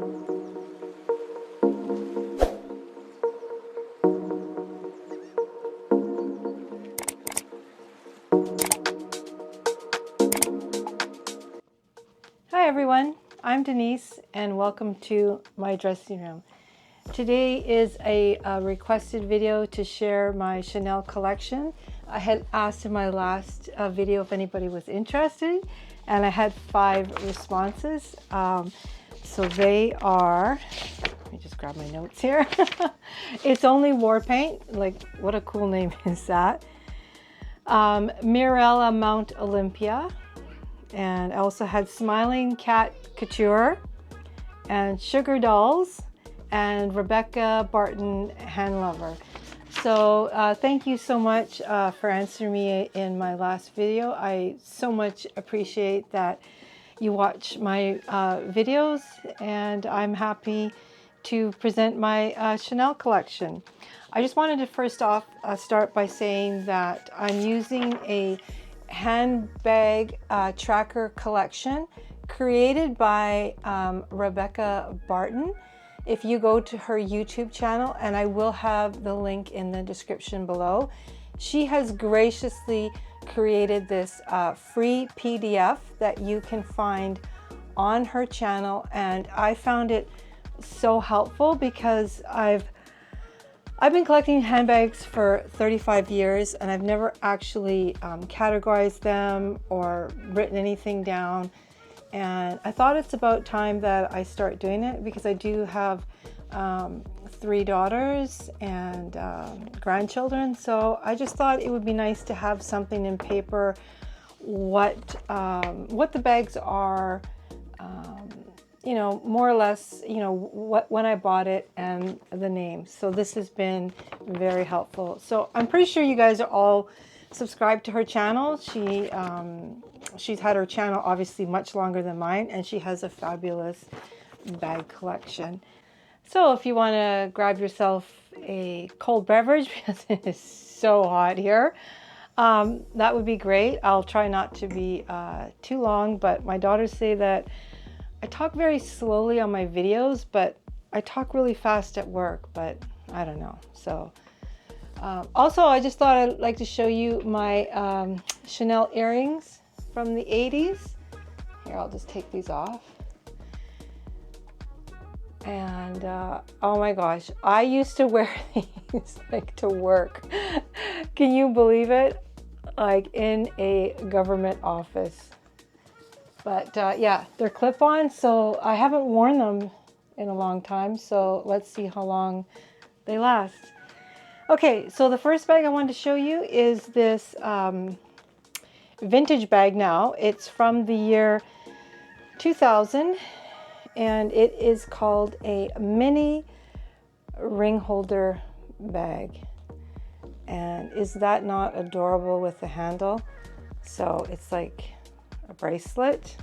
Hi everyone, I'm Denise and welcome to my dressing room. Today is a requested video to share my Chanel collection. I had asked in my last video if anybody was interested, and I had 5 responses. So they are, let me just grab my notes here. It's Only War Paint, like what a cool name is that. Mirella Mount Olympia. And I also had Smiling Cat Couture and Sugar Dolls and Rebecca Barton Hand Lover. So thank you so much for answering me in my last video. I so much appreciate that you watch my videos, and I'm happy to present my Chanel collection. I just wanted to first off start by saying that I'm using a handbag tracker collection created by Rebecca Barton. If you go to her YouTube channel, and I will have the link in the description below, she has graciously created this free PDF that you can find on her channel, and I found it so helpful because I've been collecting handbags for 35 years and I've never actually categorized them or written anything down. And I thought it's about time that I start doing it because I do have 3 daughters and grandchildren. So I just thought it would be nice to have something in paper, what the bags are, you know, more or less, you know, when I bought it and the name. So this has been very helpful. So I'm pretty sure you guys are all subscribed to her channel. She's had her channel obviously much longer than mine, and she has a fabulous bag collection. So if you want to grab yourself a cold beverage because it is so hot here, that would be great. I'll try not to be too long, but my daughters say that I talk very slowly on my videos, but I talk really fast at work, but I don't know. So also, I just thought I'd like to show you my Chanel earrings from the 80s. Here, I'll just take these off. And oh my gosh, I used to wear these like to work. Can you believe it? Like in a government office. But yeah, they're clip-on, so I haven't worn them in a long time. So let's see how long they last. Okay, so the first bag I wanted to show you is this vintage bag now. It's from the year 2000, and it is called a mini ring holder bag. And is that not adorable with the handle? So it's like a bracelet.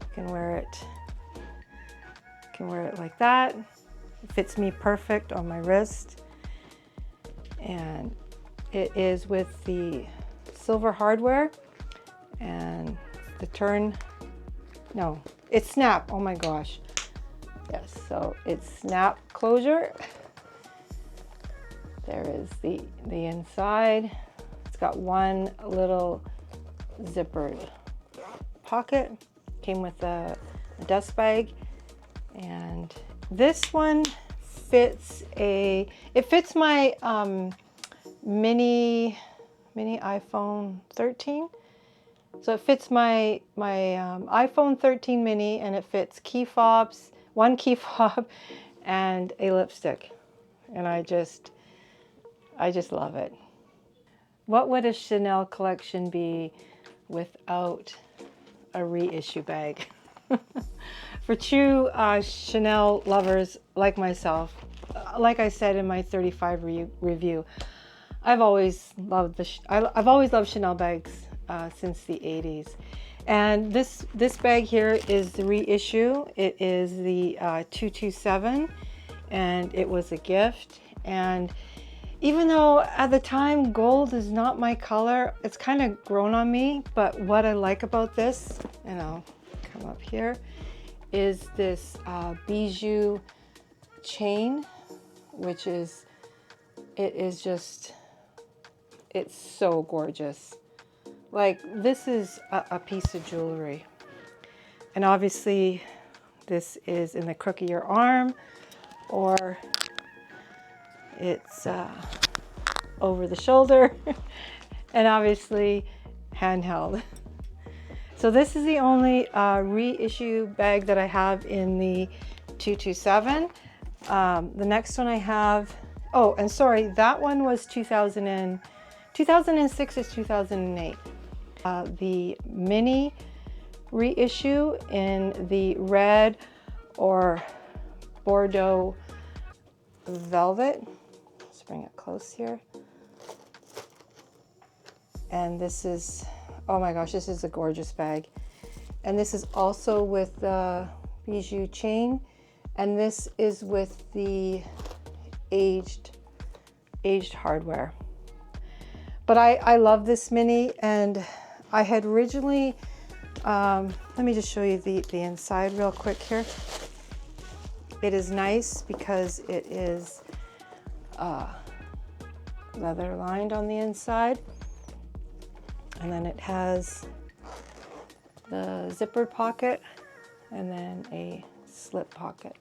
You can wear it like that. It fits me perfect on my wrist. And it is with the silver hardware and the it's snap. Oh my gosh. Yes, so it's snap closure. There is the inside. It's got one little zippered pocket. Came with a dust bag, and this one fits my mini iPhone 13. So it fits my iPhone 13 mini, and it fits key fobs, one key fob, and a lipstick. And I just love it. What would a Chanel collection be without a reissue bag? For true Chanel lovers like myself, like I said in my 35 review, I've always loved Chanel bags since the 80s. And this bag here is the reissue. It is the 227, and it was a gift. And even though at the time gold is not my color, it's kind of grown on me. But what I like about this, and I'll come up here, is this bijou chain, which is, it's so gorgeous. Like, this is a piece of jewelry. And obviously this is in the crook of your arm, or it's over the shoulder, and obviously handheld. So this is the only reissue bag that I have in the 227. The next one I have, oh, and sorry, that one was 2006 is 2008. The mini reissue in the red or Bordeaux velvet. Let's bring it close here. And this is, oh my gosh, this is a gorgeous bag. And this is also with the bijou chain. And this is with the aged hardware. But I love this mini, and I had originally, let me just show you the inside real quick here. It is nice because it is leather lined on the inside. And then it has the zippered pocket and then a slip pocket.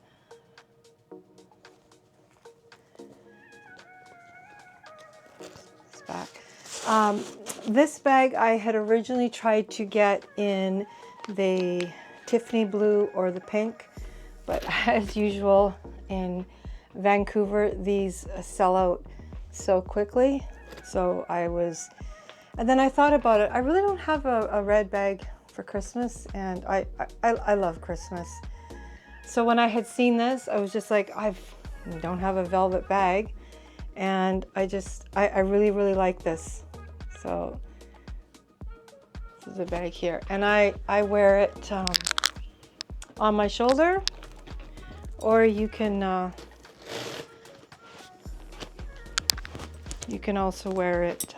It's back. This bag I had originally tried to get in the Tiffany blue or the pink, but as usual in Vancouver, these sell out so quickly. So and then I thought about it. I really don't have a red bag for Christmas, and I love Christmas. So when I had seen this, I was just like, I don't have a velvet bag, and I really, really like this. So this is the bag here, and I wear it on my shoulder, or you can also wear it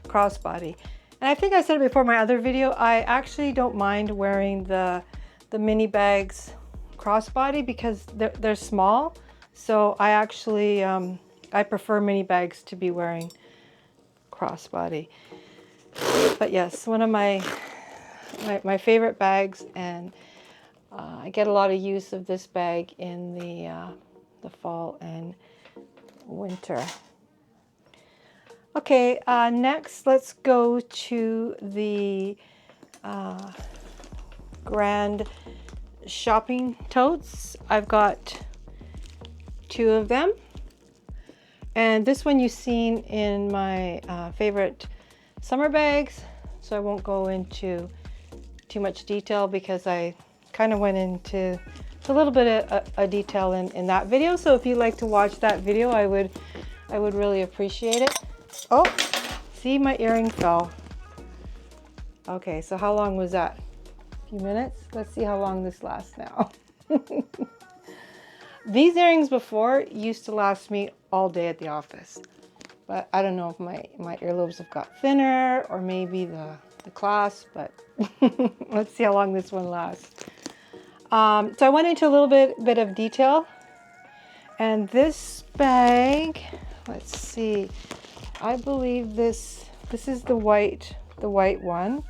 crossbody. And I think I said it before my other video, I actually don't mind wearing the mini bags crossbody because they're small. So I actually, I prefer mini bags to be wearing crossbody. But yes, one of my favorite bags, and I get a lot of use of this bag in the fall and winter. Okay, next let's go to the grand shopping totes. I've got 2 of them, and this one you've seen in my favorite summer bags, so I won't go into too much detail because I kind of went into a little bit of detail in that video. So if you'd like to watch that video, I would really appreciate it. Oh, see, my earring fell. Okay, so how long was that? A few minutes? Let's see how long this lasts now. These earrings before used to last me all day at the office, but I don't know if my earlobes have got thinner or maybe the clasp, but let's see how long this one lasts. So I went into a little bit of detail, and this bag, let's see, I believe this is the white one,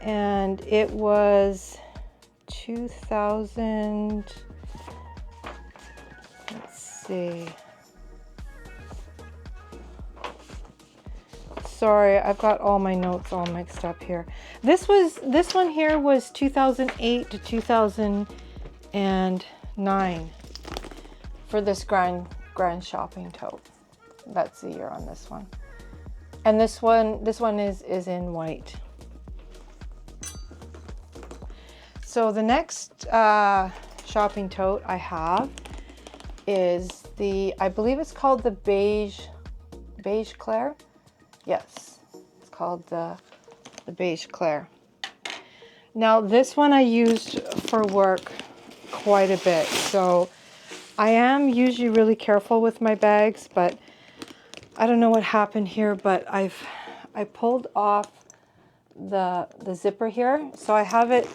and it was 2000, let's see, sorry, I've got all my notes all mixed up here. This one here was 2008 to 2009 for this grand shopping tote. That's the year on this one. And this one is in white. So the next shopping tote I have is I believe it's called the beige Claire. Yes, it's called the beige Claire. Now this one I used for work quite a bit, so I am usually really careful with my bags, but I don't know what happened here, but I pulled off the zipper here. So I have it,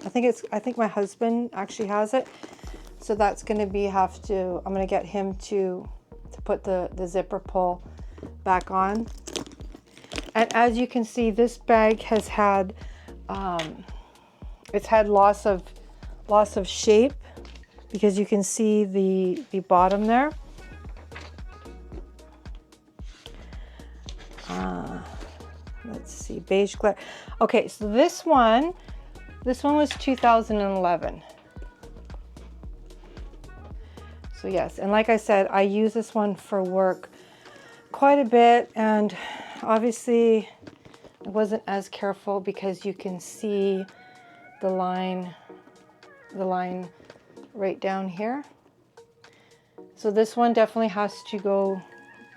I think my husband actually has it. So that's going to be I'm going to get him to put the zipper pull back on. And as you can see, this bag has had it's had loss of shape, because you can see the bottom there. Let's see, beige glare. Okay, so this one was 2011. So yes, and like I said, I use this one for work quite a bit, and obviously I wasn't as careful because you can see the line right down here. So this one definitely has to go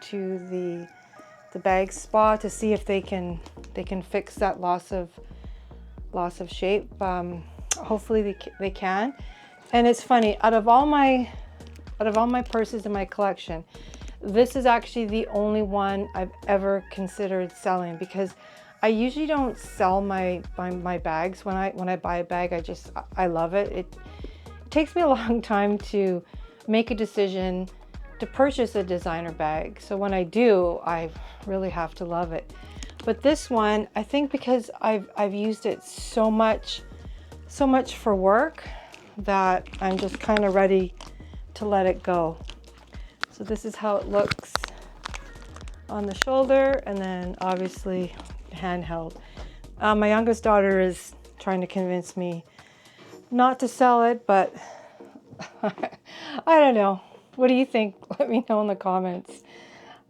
to the bag spa to see if they can fix that loss of shape. Hopefully they can. And it's funny, out of all my purses in my collection, this is actually the only one I've ever considered selling, because I usually don't sell my bags. When I buy a bag, I love it. It takes me a long time to make a decision to purchase a designer bag. So when I do, I really have to love it. But this one, I think because I've used it so much for work, that I'm just kind of ready to let it go. So this is how it looks on the shoulder, and then obviously handheld. My youngest daughter is trying to convince me not to sell it, but I don't know. What do you think? Let me know in the comments.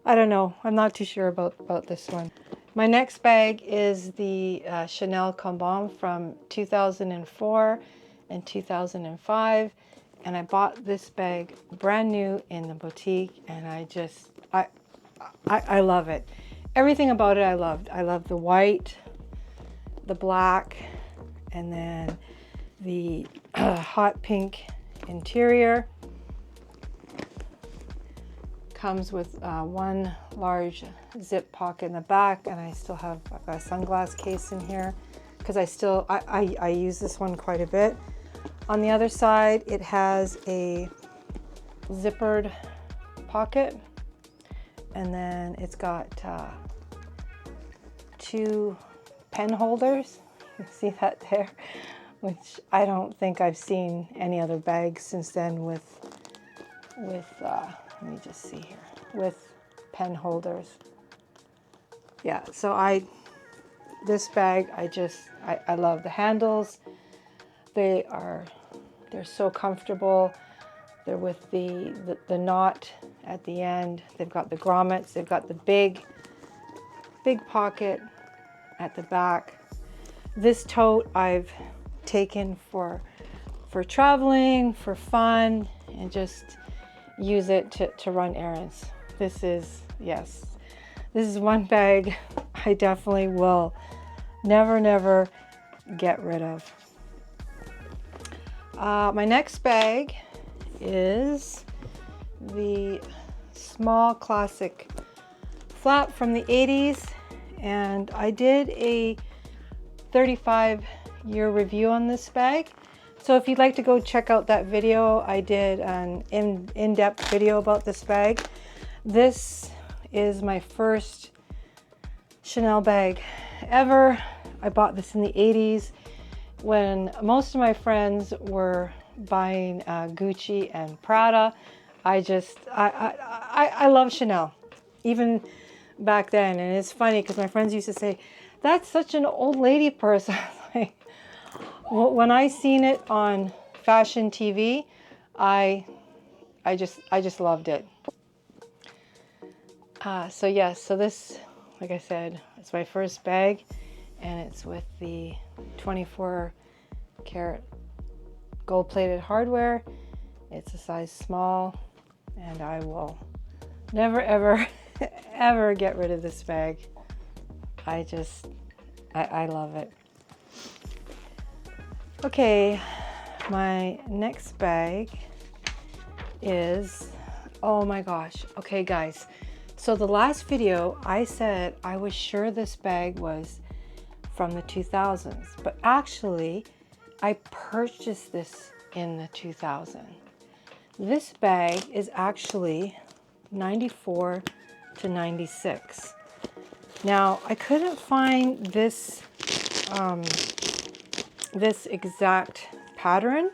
I don't know. I'm not too sure about this one. My next bag is the Chanel Cambon from 2004 and 2005. And I bought this bag brand new in the boutique, and I love it. Everything about it I loved. I love the white, the black, and then the hot pink interior. Comes with one large zip pocket in the back, and I've got a sunglass case in here because I use this one quite a bit. On the other side, it has a zippered pocket, and then it's got 2 pen holders. You see that there? Which I don't think I've seen any other bags since then with let me just see here, with pen holders. Yeah, so this bag, I love the handles. They're so comfortable. They're with the knot at the end. They've got the grommets. They've got the big pocket at the back. This tote I've taken for traveling, for fun, and just use it to run errands. This is one bag I definitely will never get rid of. My next bag is the small classic flap from the 80s, and I did a 35-year review on this bag. So if you'd like to go check out that video, I did an in-depth video about this bag. This is my first Chanel bag ever. I bought this in the 80s when most of my friends were buying Gucci and Prada. I love Chanel, even back then. And it's funny because my friends used to say, "That's such an old lady purse." Like, when I seen it on fashion TV, I just loved it. So yes, so this, like I said, it's my first bag, and it's with the 24-karat gold-plated hardware. It's a size small, and I will never ever get rid of this bag. I love it. Okay, my next bag is, oh my gosh. Okay guys, so the last video I said I was sure this bag was from the 2000s, but actually I purchased this in the 2000s. This bag is actually 94 to 96. Now I couldn't find this this exact pattern,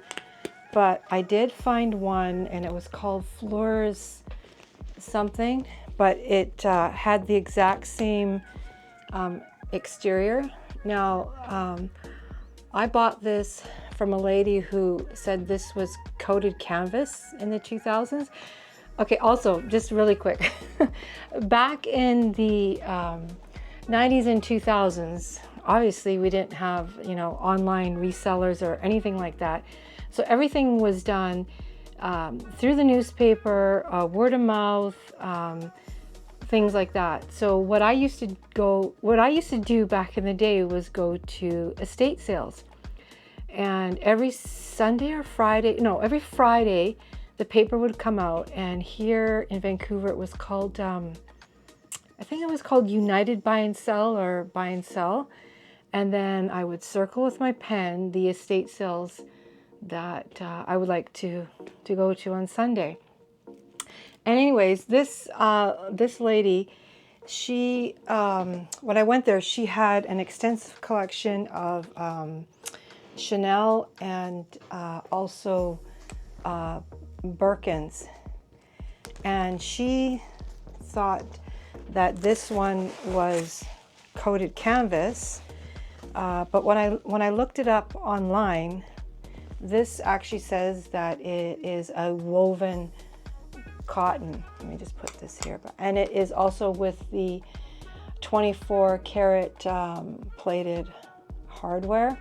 but I did find one, and it was called Fleurs something, but it had the exact same exterior. Now I bought this from a lady who said this was coated canvas in the 2000s. Okay, also just really quick, back in the 90s and 2000s, obviously we didn't have, you know, online resellers or anything like that. So everything was done through the newspaper, word of mouth, things like that. So what I used to do back in the day was go to estate sales. And every Sunday or Friday, no, every Friday, the paper would come out, and here in Vancouver it was called, I think it was called United Buy and Sell, or Buy and Sell. And then I would circle with my pen the estate sales that I would like to go to on Sunday. And anyways, this lady, she, when I went there, she had an extensive collection of Chanel and also Birkins. And she thought that this one was coated canvas. But when I looked it up online, this actually says that it is a woven cotton. Let me just put this here. And it is also with the 24 karat plated hardware.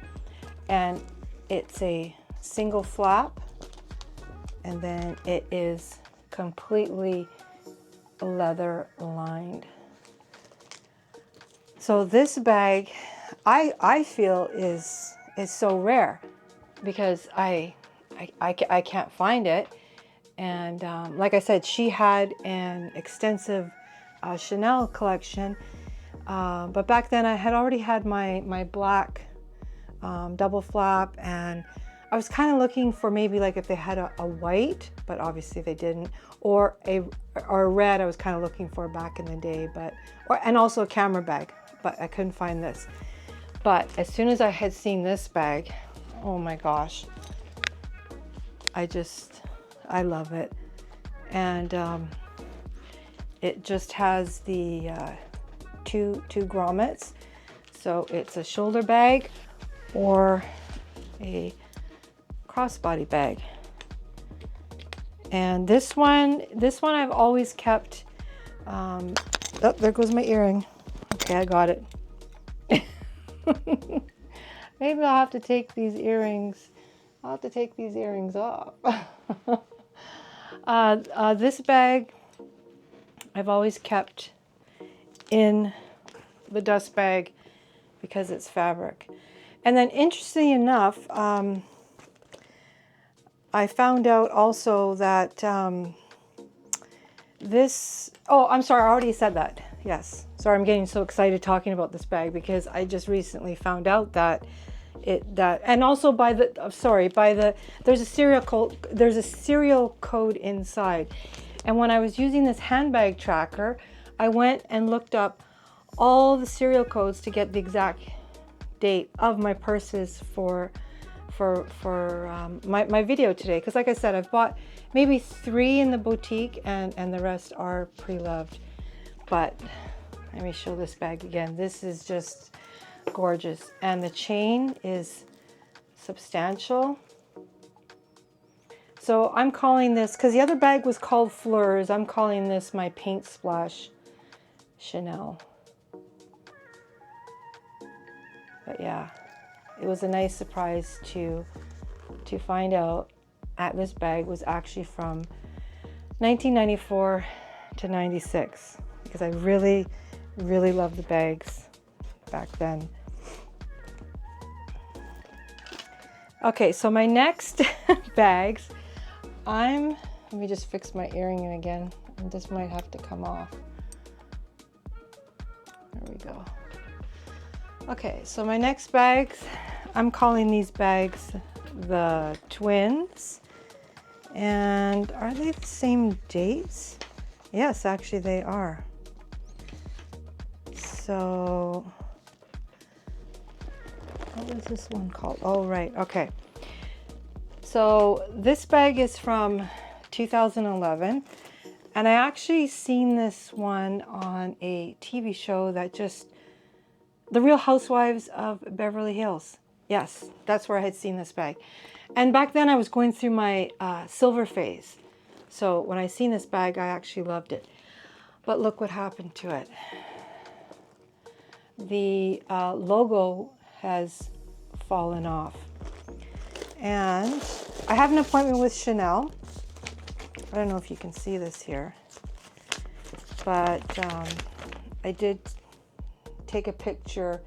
And it's a single flap. And then it is completely leather lined. So this bag, I feel is so rare, because I can't find it. And like I said, she had an extensive Chanel collection, but back then I had already had my black double flap, and I was kind of looking for maybe like if they had a white, but obviously they didn't, or a red. I was kind of looking for back in the day, and also a camera bag, but I couldn't find this. But as soon as I had seen this bag, oh my gosh, I love it. And it just has the two grommets. So it's a shoulder bag or a crossbody bag. And this one I've always kept. Oh, there goes my earring. Okay, I got it. Maybe I'll have to take these earrings. I'll have to take these earrings off. This bag I've always kept in the dust bag because it's fabric. And then interestingly enough, I found out also that oh, I'm sorry, I already said that. Yes. Sorry, I'm getting so excited talking about this bag because I just recently found out that and also there's a serial code inside. And when I was using this handbag tracker, I went and looked up all the serial codes to get the exact date of my purses for my video today. Because like I said, I've bought maybe 3 in the boutique, and the rest are pre-loved. But let me show this bag again. This is just gorgeous, and the chain is substantial. So I'm calling this, because the other bag was called Fleurs, I'm calling this my Paint Splash Chanel. But yeah, it was a nice surprise to find out that this bag was actually from 1994 to 96, because I really loved the bags back then. Okay, so my next bags, let me just fix my earring again, and this might have to come off. There we go. Okay, so my next bags, I'm calling these bags the twins. And are they the same dates? Yes, actually they are. So, what was this one called? Oh, right, okay. So this bag is from 2011. And I actually seen this one on a TV show that just, The Real Housewives of Beverly Hills. Yes, that's where I had seen this bag. And back then I was going through my silver phase. So when I seen this bag, I actually loved it. But look what happened to it. The logo has fallen off. And I have an appointment with Chanel. I don't know if you can see this here. But I did take a picture.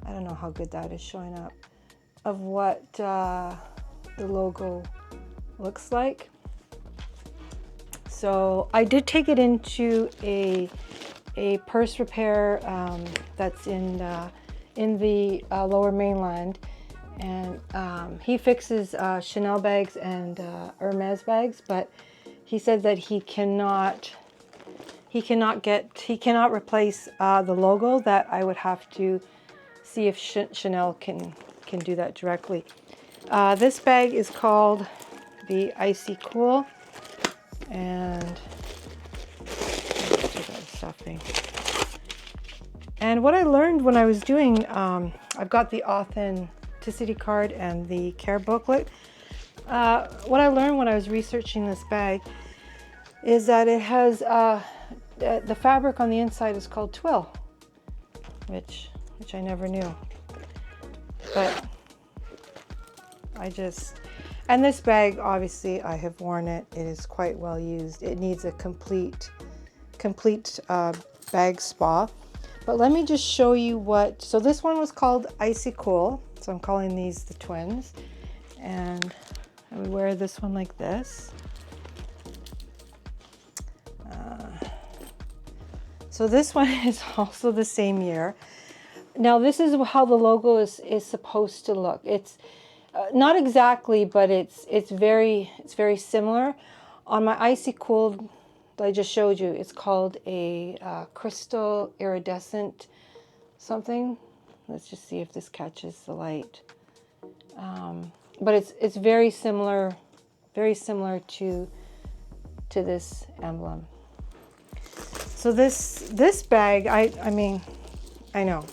I don't know how good that is showing up. Of what the logo looks like. So I did take it into a purse repair that's in the Lower Mainland, and he fixes Chanel bags and Hermes bags, but he said that he cannot replace the logo. That I would have to see if Chanel can do that directly. This bag is called the Icy Cool, and stuffing. And what I learned when I was doing, I've got the authenticity card and the care booklet. What I learned when I was researching this bag is that it has the fabric on the inside is called twill, which I never knew. But and this bag, obviously I have worn it. It is quite well used. It needs a complete bag spa. But let me just show you so this one was called Icy Cool. So I'm calling these the twins. And I would wear this one like this. So this one is also the same year. Now this is how the logo is supposed to look. It's not exactly, but it's very similar. On my Icy Cool that I just showed you, it's called a crystal iridescent something. Let's just see if this catches the light. But it's very similar to this emblem. So this bag, I mean, I know,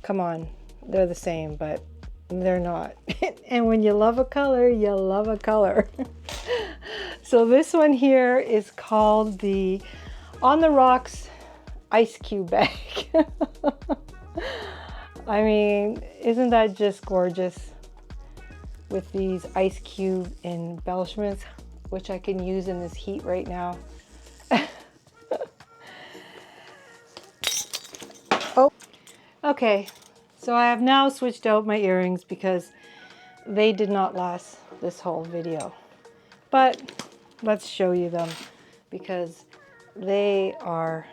come on, they're the same, but they're not. And when you love a color, you love a color. So this one here is called the On the Rocks Ice Cube bag. I mean, isn't that just gorgeous? With these ice cube embellishments, which I can use in this heat right now. Oh, okay. So I have now switched out my earrings because they did not last this whole video. But let's show you them because they are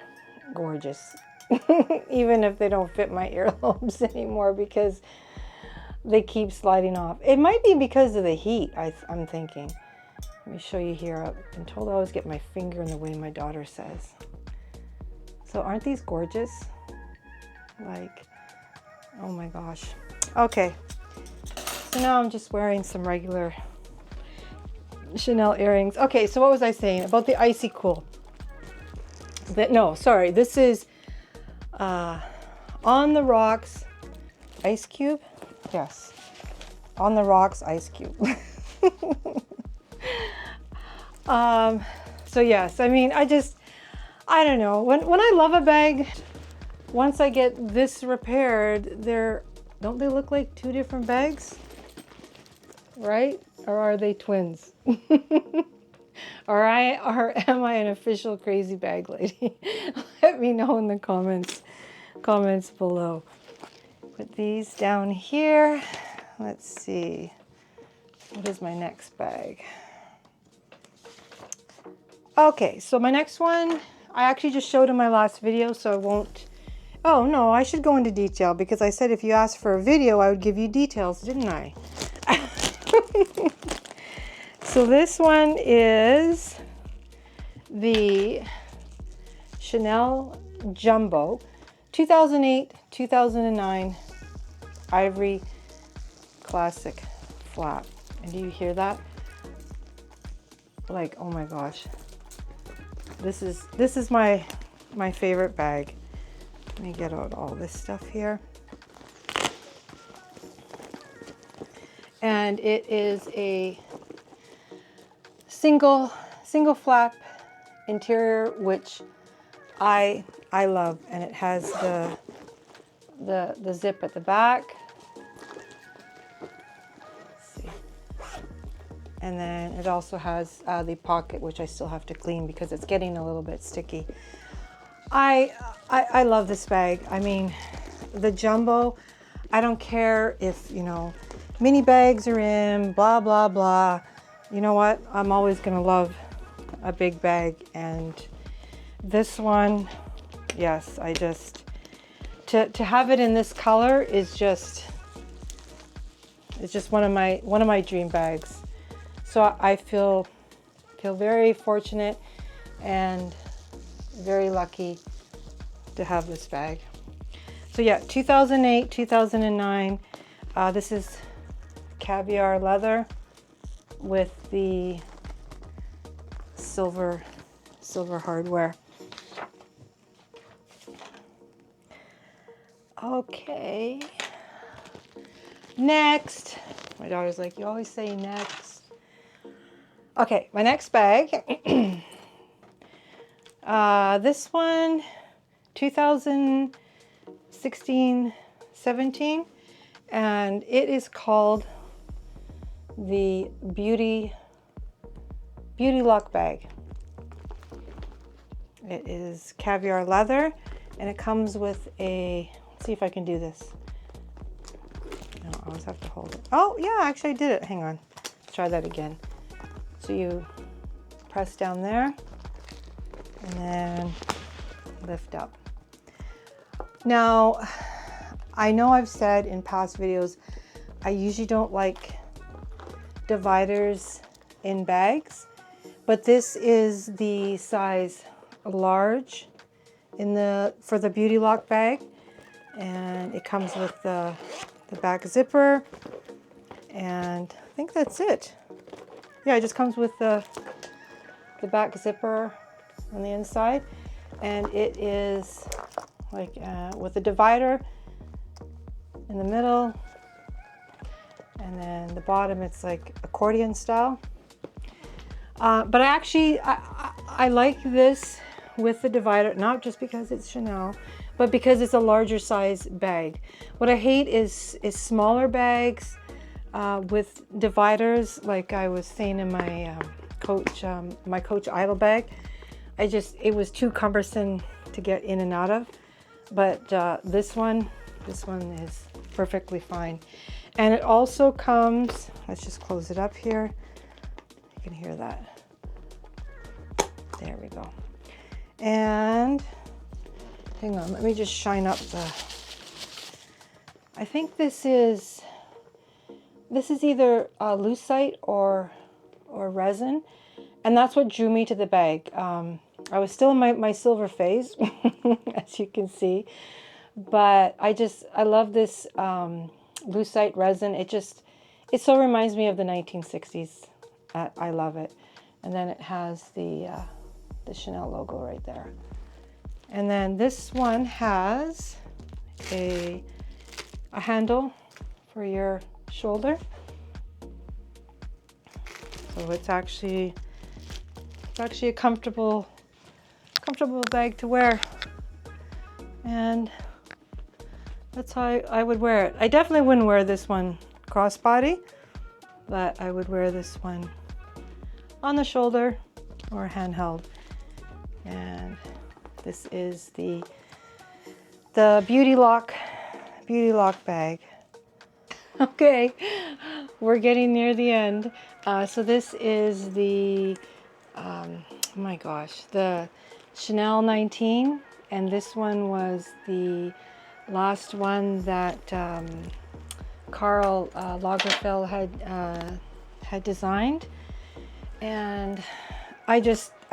gorgeous. Even if they don't fit my earlobes anymore because they keep sliding off. It might be because of the heat, I'm thinking. Let me show you here. I've been told I always get my finger in the way, my daughter says. So aren't these gorgeous? Like, oh my gosh. Okay, so now I'm just wearing some regular Chanel earrings. Okay, so what was I saying about the Icy Cool? No, sorry, this is On the Rocks Ice Cube. Yes, On the Rocks Ice Cube. So yes, I mean, I don't know. When I love a bag, once I get this repaired, don't they look like two different bags? Right? Or are they twins? Or am I an official crazy bag lady? Let me know in the comments below. Put these down here. Let's see. What is my next bag? Okay, so my next one, I actually just showed in my last video, so I won't Oh no, I should go into detail because I said if you asked for a video, I would give you details, didn't I? So this one is the Chanel Jumbo 2008-2009 ivory classic flap. And do you hear that? Like, oh my gosh. This is my favorite bag. Let me get out all this stuff here. And it is a single flap interior, which I love, and it has the zip at the back. Let's see. And then it also has the pocket, which I still have to clean because it's getting a little bit sticky. I love this bag. I mean, the Jumbo, I don't care if, you know, mini bags are in, blah, blah, blah. You know what? I'm always going to love a big bag. And this one, yes, I just, to have it in this color is just, it's just one of my dream bags. So I feel very fortunate and very lucky to have this bag. So yeah, 2008, 2009. This is caviar leather with the silver hardware. Okay. Next. My daughter's like, you always say next. Okay, my next bag. This one, 2016, 17, and it is called the Beauty Lock bag. It is caviar leather, and it comes with a, let's see if I can do this. No, I always have to hold it. Oh yeah, actually I did it. Hang on, let's try that again. So you press down there and then lift up. Now, I know I've said in past videos, I usually don't like dividers in bags, but this is the size large for the Beauty Lock bag, and it comes with the back zipper, and I think that's it. Yeah, it just comes with the back zipper on the inside, and it is like with a divider in the middle, and then the bottom it's like accordion style. But I like this with the divider, not just because it's Chanel, but because it's a larger size bag. What I hate is smaller bags with dividers, like I was saying in my Coach Idol bag. It was too cumbersome to get in and out of. But this one is perfectly fine. And it also comes, let's just close it up here. You can hear that. There we go. And hang on, let me just shine up I think this is either lucite or resin, and that's what drew me to the bag. I was still in my silver phase, as you can see, but I love this lucite resin. It so reminds me of the 1960s. I love it. And then it has the Chanel logo right there. And then this one has a handle for your shoulder. So it's actually a comfortable bag to wear. And that's how I would wear it. I definitely wouldn't wear this one crossbody, but I would wear this one on the shoulder or handheld. And this is the Beauty Lock bag. Okay, we're getting near the end. So this is the oh my gosh, the Chanel 19 and this one was the last one that Karl Lagerfeld had designed. And I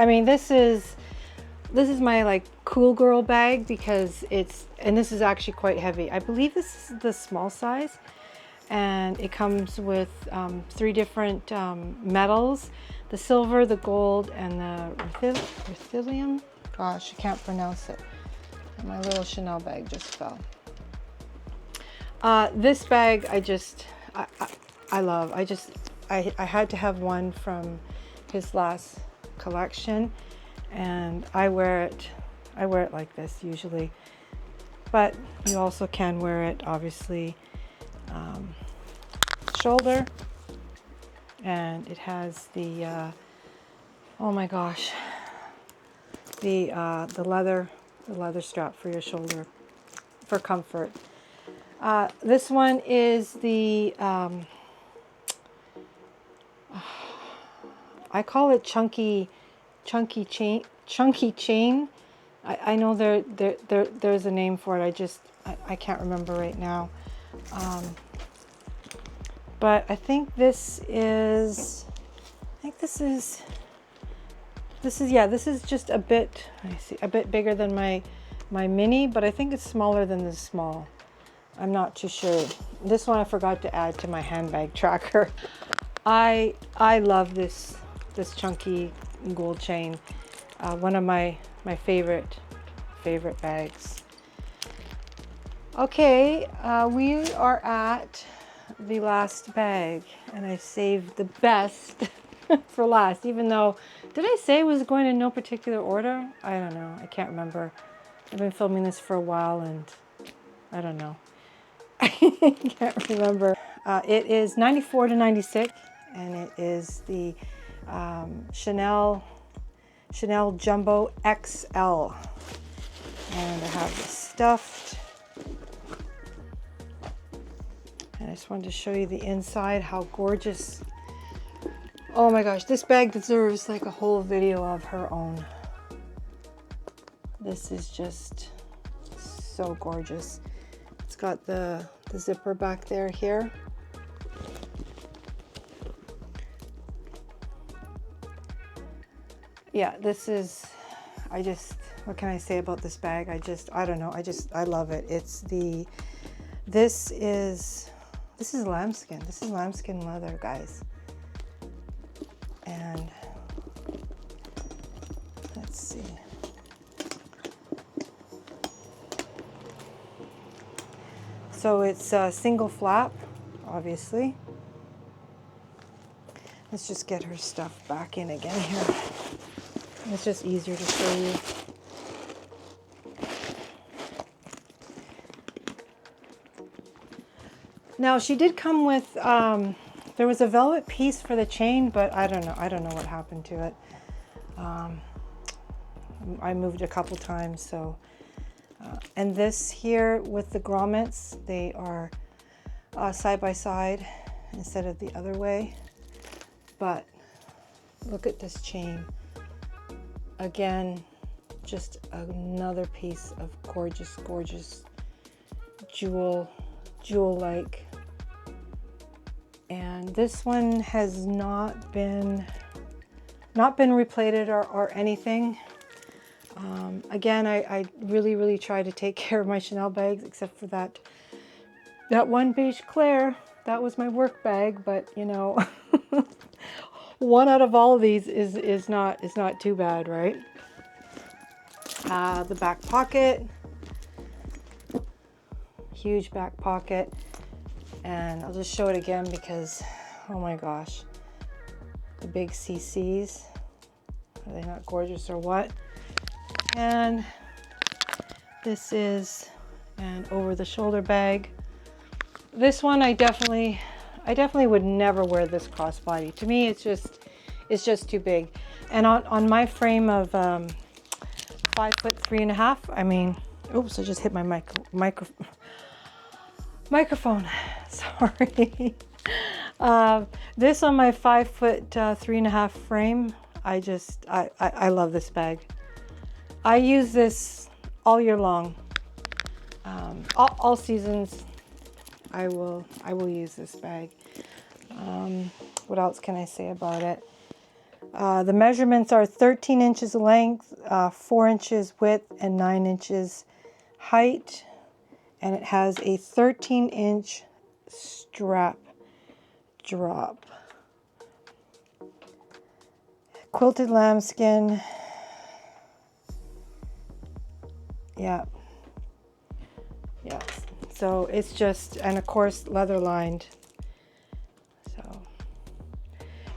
mean, this is my like cool girl bag because and this is actually quite heavy. I believe this is the small size, and it comes with 3 different metals: the silver, the gold, and the ruthenium. Gosh, I can't pronounce it. My little Chanel bag just fell. This bag I love. I had to have one from his last collection, and I wear it like this usually, but you also can wear it obviously shoulder, and it has the oh my gosh, the leather strap for your shoulder for comfort. This one is the I call it chunky chain. I know there's a name for it. I can't remember right now. But I think this is just a bit, a bit bigger than my mini, but I think it's smaller than the small. I'm not too sure. This one I forgot to add to my handbag tracker. I love this chunky gold chain. One of my favorite bags. Okay, we are at the last bag, and I saved the best for last, even though, did I say it was going in no particular order? I don't know. I can't remember. I've been filming this for a while, and I don't know. I can't remember. It is 94 to 96, and it is the Chanel Jumbo XL. And I have this stuffed. And I just wanted to show you the inside, how gorgeous. Oh my gosh, this bag deserves like a whole video of her own. This is just so gorgeous. It's got the zipper back there here. Yeah, this is, what can I say about this bag? I don't know. I love it. This is lambskin. This is lambskin leather, guys. And let's see. So it's a single flap, obviously. Let's just get her stuff back in again here. It's just easier to show you. Now she did come with, there was a velvet piece for the chain, but I don't know what happened to it. I moved a couple times, so. And this here with the grommets, they are side by side instead of the other way. But look at this chain. Again, just another piece of gorgeous, gorgeous jewel-like. And this one has not been replated or anything. Again, I really try to take care of my Chanel bags, except for that one beige Claire. That was my work bag, but you know, one out of all of these is not too bad, right? The back pocket, huge back pocket, and I'll just show it again because, oh my gosh, the big CCs. Are they not gorgeous or what? And this is an over-the-shoulder bag. This one I definitely would never wear this crossbody. To me, it's just too big. And on my frame of 5'3.5", I mean, oops, I just hit my microphone. Sorry. This on my 5'3.5" frame, I love this bag. I use this all year long. All seasons I will use this bag. What else can I say about it? The measurements are 13 inches length, 4 inches width, and 9 inches height. And it has a 13-inch strap drop. Quilted lambskin. Yeah. Yeah. So it's just, and of course, leather lined. So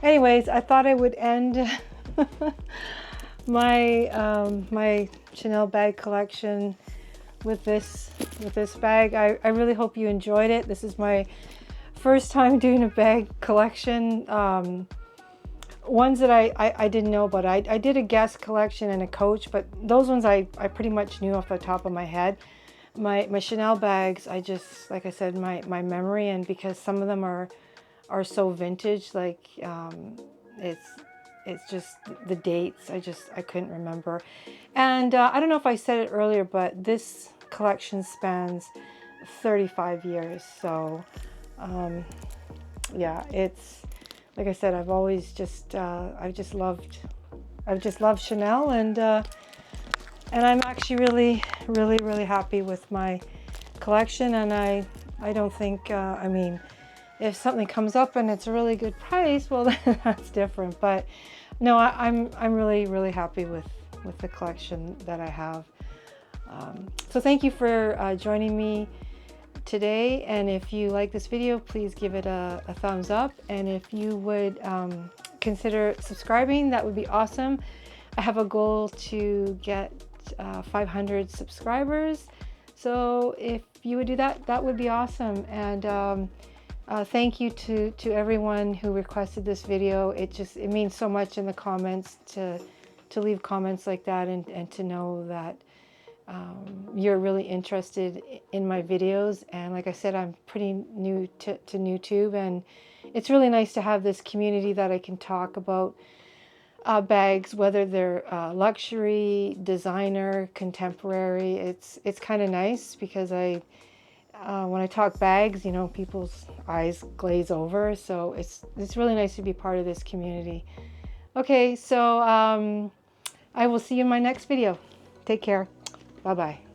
anyways, I thought I would end my my Chanel bag collection with this bag. I really hope you enjoyed it. This is my first time doing a bag collection. Ones that I didn't know about. I did a guest collection and a Coach, but those ones I pretty much knew off the top of my head. My Chanel bags, I just, like I said, my memory, and because some of them are so vintage, like it's just the dates, I couldn't remember. And I don't know if I said it earlier, but this collection spans 35 years. So yeah, it's, like I said, I've always just I've just loved Chanel, and I'm actually really happy with my collection. And I don't think I mean, if something comes up and it's a really good price, well, then that's different. But no, I'm really happy with the collection that I have. So thank you for joining me today, and if you like this video, please give it a thumbs up, and if you would consider subscribing, that would be awesome. I have a goal to get 500 subscribers, so if you would do that, that would be awesome. And thank you to everyone who requested this video. It means so much in the comments to leave comments like that, and to know that you're really interested in my videos. And like I said, I'm pretty new to YouTube, and it's really nice to have this community that I can talk about bags, whether they're luxury, designer, contemporary. It's kind of nice because when I talk bags, you know, people's eyes glaze over. So it's really nice to be part of this community. Okay, so I will see you in my next video. Take care. Bye-bye.